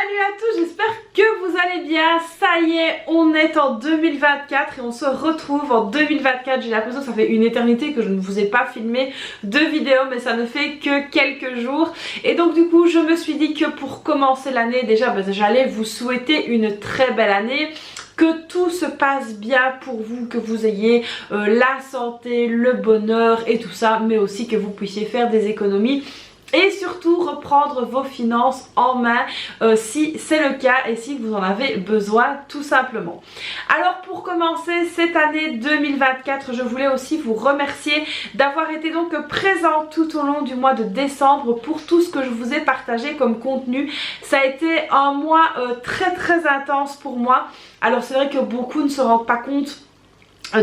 Salut à tous, j'espère que vous allez bien. Ça y est, on est en 2024 et on se retrouve en 2024. J'ai l'impression que ça fait une éternité que je ne vous ai pas filmé de vidéo, mais ça ne fait que quelques jours. Et donc du coup, je me suis dit que pour commencer l'année, déjà j'allais vous souhaiter une très belle année. Que tout se passe bien pour vous, que vous ayez la santé, le bonheur et tout ça, mais aussi que vous puissiez faire des économies. Et surtout reprendre vos finances en main si c'est le cas et si vous en avez besoin tout simplement. Alors pour commencer cette année 2024, je voulais aussi vous remercier d'avoir été donc présent tout au long du mois de décembre pour tout ce que je vous ai partagé comme contenu. Ça a été un mois très intense pour moi. Alors c'est vrai que beaucoup ne se rendent pas compte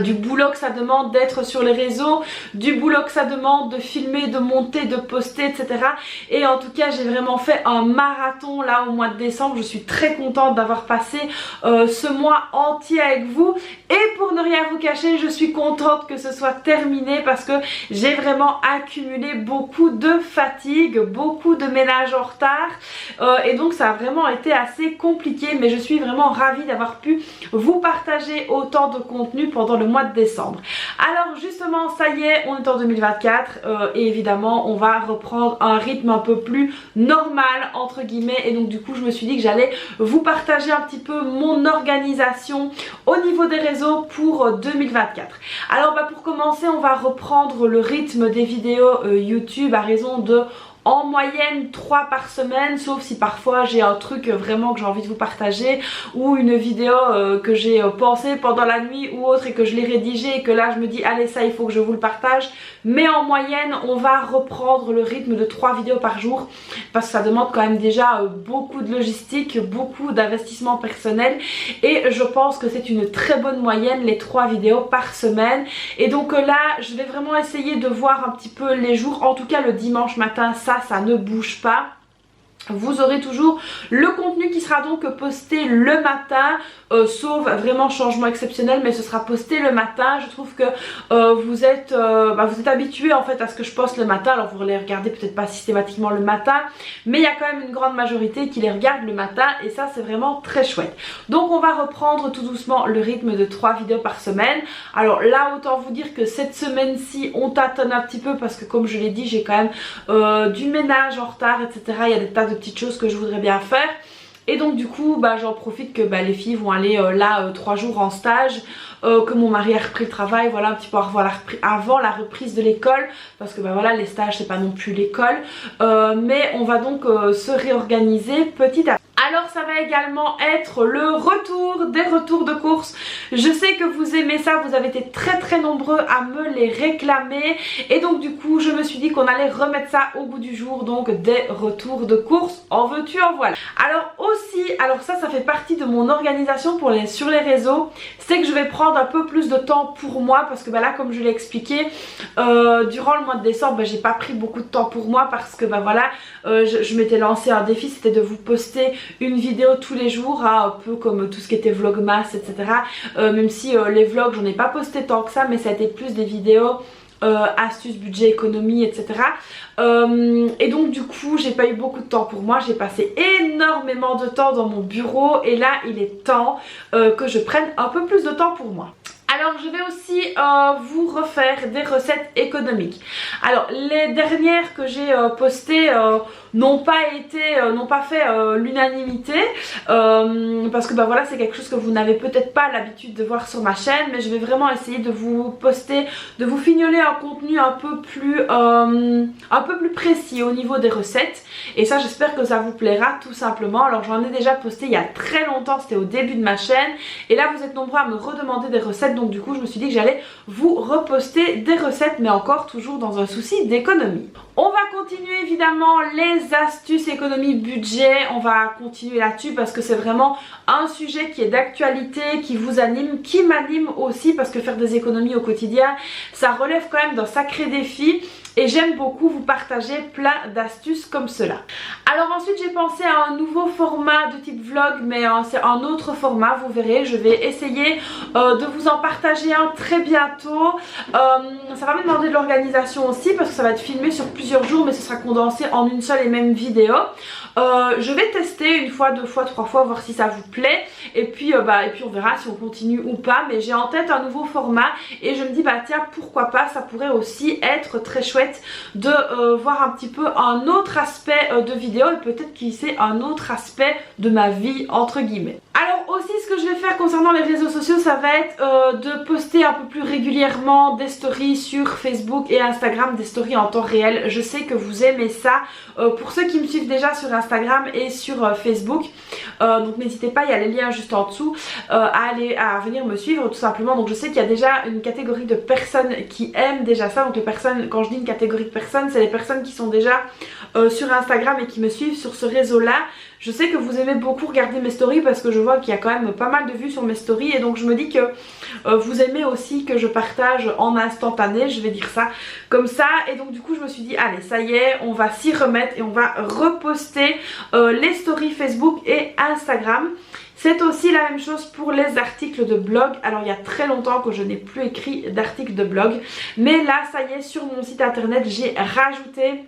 du boulot que ça demande d'être sur les réseaux, du boulot que ça demande de filmer, de monter, de poster, etc. Et en tout cas j'ai vraiment fait un marathon là au mois de décembre. Je suis très contente d'avoir passé ce mois entier avec vous. Et pour ne rien vous cacher, je suis contente que ce soit terminé parce que j'ai vraiment accumulé beaucoup de fatigue, beaucoup de ménage en retard. Et donc ça a vraiment été assez compliqué, mais je suis vraiment ravie d'avoir pu vous partager autant de contenu pendant le mois de décembre. Alors justement ça y est, on est en 2024 et évidemment on va reprendre un rythme un peu plus normal entre guillemets, et donc du coup je me suis dit que j'allais vous partager un petit peu mon organisation au niveau des réseaux pour 2024. Alors pour commencer, on va reprendre le rythme des vidéos YouTube à raison de en moyenne 3 par semaine, sauf si parfois j'ai un truc vraiment que j'ai envie de vous partager ou une vidéo que j'ai pensé pendant la nuit ou autre et que je l'ai rédigée et que là je me dis allez ça il faut que je vous le partage. Mais en moyenne on va reprendre le rythme de 3 vidéos par jour parce que ça demande quand même déjà beaucoup de logistique, beaucoup d'investissement personnel, et je pense que c'est une très bonne moyenne les 3 vidéos par semaine. Et donc là je vais vraiment essayer de voir un petit peu les jours, en tout cas le dimanche matin ça ne bouge pas. Vous aurez toujours le contenu qui sera donc posté le matin, sauf vraiment changement exceptionnel, mais ce sera posté le matin. Je trouve que vous êtes habitués en fait à ce que je poste le matin. Alors vous les regardez peut-être pas systématiquement le matin, mais il y a quand même une grande majorité qui les regarde le matin et ça c'est vraiment très chouette. Donc on va reprendre tout doucement le rythme de 3 vidéos par semaine. Alors là autant vous dire que cette semaine-ci on tâtonne un petit peu parce que comme je l'ai dit j'ai quand même du ménage en retard, etc. Il y a des tas de petites choses que je voudrais bien faire. Et donc du coup j'en profite que les filles vont aller là 3 jours en stage, que mon mari a repris le travail, voilà un petit peu avant la reprise de l'école, parce que voilà les stages c'est pas non plus l'école, mais on va donc se réorganiser petit à petit. Alors ça va également être le retour des retours de course. Je sais que vous aimez ça, vous avez été très nombreux à me les réclamer et donc du coup je me suis dit qu'on allait remettre ça au goût du jour, donc des retours de course, en veux-tu en voilà. Alors aussi, alors ça fait partie de mon organisation sur les réseaux, c'est que je vais prendre un peu plus de temps pour moi parce que là comme je l'ai expliqué, durant le mois de décembre j'ai pas pris beaucoup de temps pour moi parce que je m'étais lancé un défi, c'était de vous poster une vidéo tous les jours, un peu comme tout ce qui était vlogmas, etc. Même si les vlogs j'en ai pas posté tant que ça, mais ça a été plus des vidéos astuces, budget, économie, etc. Et donc du coup j'ai pas eu beaucoup de temps pour moi, j'ai passé énormément de temps dans mon bureau et là il est temps que je prenne un peu plus de temps pour moi. Alors je vais aussi vous refaire des recettes économiques. Alors les dernières que j'ai postées n'ont pas fait l'unanimité parce que voilà c'est quelque chose que vous n'avez peut-être pas l'habitude de voir sur ma chaîne, mais je vais vraiment essayer de vous poster, de vous fignoler un contenu un peu plus précis au niveau des recettes, et ça j'espère que ça vous plaira tout simplement. Alors j'en ai déjà posté il y a très longtemps, c'était au début de ma chaîne, et là vous êtes nombreux à me redemander des recettes, donc du coup je me suis dit que j'allais vous reposter des recettes, mais encore toujours dans un souci d'économie. On va continuer évidemment les astuces économie budget, on va continuer là-dessus parce que c'est vraiment un sujet qui est d'actualité, qui vous anime, qui m'anime aussi, parce que faire des économies au quotidien ça relève quand même d'un sacré défi. Et j'aime beaucoup vous partager plein d'astuces comme cela. Alors ensuite j'ai pensé à un nouveau format de type vlog, mais c'est un autre format, vous verrez. Je vais essayer de vous en partager un très bientôt. Ça va me demander de l'organisation aussi parce que ça va être filmé sur plusieurs jours, mais ce sera condensé en une seule et même vidéo. Je vais tester une fois, 2 fois, 3 fois, voir si ça vous plaît. Et puis on verra si on continue ou pas. Mais j'ai en tête un nouveau format et je me dis bah tiens, pourquoi pas, ça pourrait aussi être très chouette de voir un petit peu un autre aspect de vidéo et peut-être qui sait un autre aspect de ma vie entre guillemets. Alors aussi ce que je vais faire concernant les réseaux sociaux, ça va être de poster un peu plus régulièrement des stories sur Facebook et Instagram, des stories en temps réel. Je sais que vous aimez ça. Pour ceux qui me suivent déjà sur Instagram et sur Facebook, donc n'hésitez pas, il y a les liens juste en dessous, à venir me suivre tout simplement. Donc je sais qu'il y a déjà une catégorie de personnes qui aiment déjà ça. Donc les personnes, quand je dis une catégorie de personnes, c'est les personnes qui sont déjà sur Instagram et qui me suivent sur ce réseau là. Je sais que vous aimez beaucoup regarder mes stories parce que je vois qu'il y a quand même pas mal de vues sur mes stories et donc je me dis que vous aimez aussi que je partage en instantané, je vais dire ça comme ça. Et donc du coup je me suis dit allez ça y est, on va s'y remettre et on va reposter les stories Facebook et Instagram. C'est aussi la même chose pour les articles de blog. Alors il y a très longtemps que je n'ai plus écrit d'articles de blog, mais là ça y est, sur mon site internet j'ai rajouté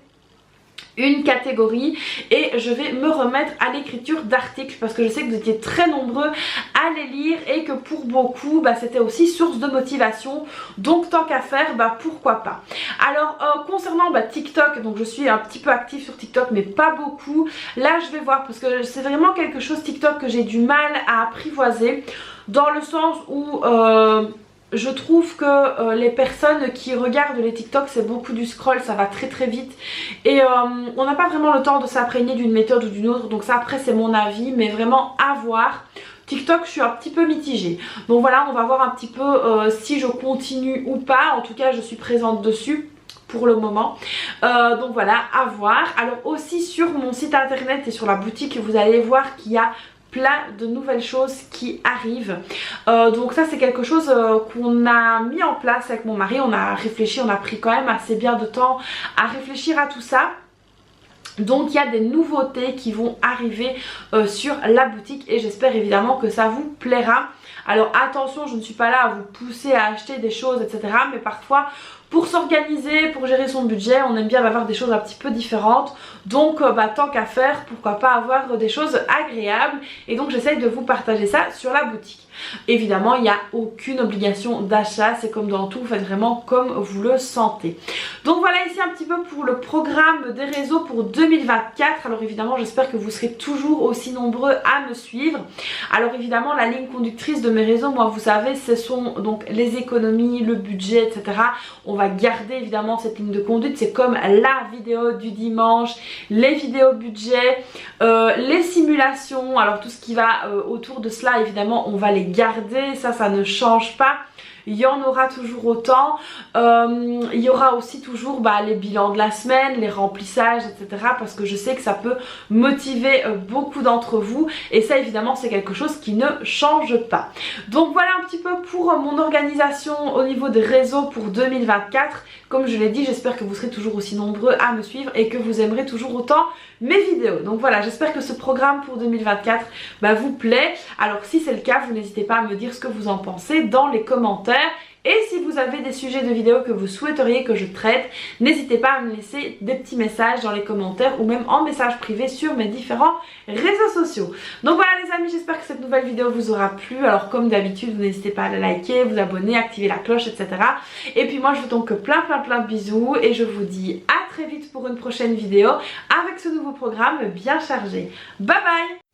une catégorie et je vais me remettre à l'écriture d'articles parce que je sais que vous étiez très nombreux à les lire et que pour beaucoup c'était aussi source de motivation, donc tant qu'à faire pourquoi pas. Alors concernant TikTok, donc je suis un petit peu active sur TikTok mais pas beaucoup. Là je vais voir parce que c'est vraiment quelque chose TikTok que j'ai du mal à apprivoiser, dans le sens où je trouve que les personnes qui regardent les TikTok, c'est beaucoup du scroll, ça va très très vite et on n'a pas vraiment le temps de s'imprégner d'une méthode ou d'une autre. Donc ça après c'est mon avis, mais vraiment à voir. TikTok je suis un petit peu mitigée, donc voilà, on va voir un petit peu si je continue ou pas. En tout cas je suis présente dessus pour le moment, donc voilà, à voir. Alors aussi sur mon site internet et sur la boutique, vous allez voir qu'il y a plein de nouvelles choses qui arrivent, donc ça c'est quelque chose qu'on a mis en place avec mon mari. On a réfléchi, on a pris quand même assez bien de temps à réfléchir à tout ça. Donc il y a des nouveautés qui vont arriver sur la boutique et j'espère évidemment que ça vous plaira. Alors attention, je ne suis pas là à vous pousser à acheter des choses etc, mais parfois pour s'organiser, pour gérer son budget, on aime bien avoir des choses un petit peu différentes. Donc tant qu'à faire, pourquoi pas avoir des choses agréables. Et donc j'essaye de vous partager ça sur la boutique. Évidemment il n'y a aucune obligation d'achat, c'est comme dans tout, vous faites vraiment comme vous le sentez. Donc voilà ici un petit peu pour le programme des réseaux pour 2024. Alors évidemment j'espère que vous serez toujours aussi nombreux à me suivre. Alors évidemment la ligne conductrice de mes réseaux, moi vous savez, ce sont donc les économies, le budget etc. On va garder évidemment cette ligne de conduite, c'est comme la vidéo du dimanche, les vidéos budget, les simulations. Alors tout ce qui va autour de cela évidemment on va les garder, ça ne change pas. Il y en aura toujours autant. Il y aura aussi toujours les bilans de la semaine, les remplissages etc, parce que je sais que ça peut motiver beaucoup d'entre vous et ça évidemment c'est quelque chose qui ne change pas. Donc voilà un petit peu pour mon organisation au niveau des réseaux pour 2024. Comme je l'ai dit, j'espère que vous serez toujours aussi nombreux à me suivre et que vous aimerez toujours autant mes vidéos. Donc voilà, j'espère que ce programme pour 2024 vous plaît. Alors si c'est le cas, vous n'hésitez pas à me dire ce que vous en pensez dans les commentaires. Et si vous avez des sujets de vidéos que vous souhaiteriez que je traite, n'hésitez pas à me laisser des petits messages dans les commentaires ou même en message privé sur mes différents réseaux sociaux. Donc voilà les amis, j'espère que cette nouvelle vidéo vous aura plu. Alors comme d'habitude, vous n'hésitez pas à la liker, vous abonner, activer la cloche etc. Et puis moi je vous donne plein de bisous et je vous dis à très vite pour une prochaine vidéo avec ce nouveau programme bien chargé. Bye bye!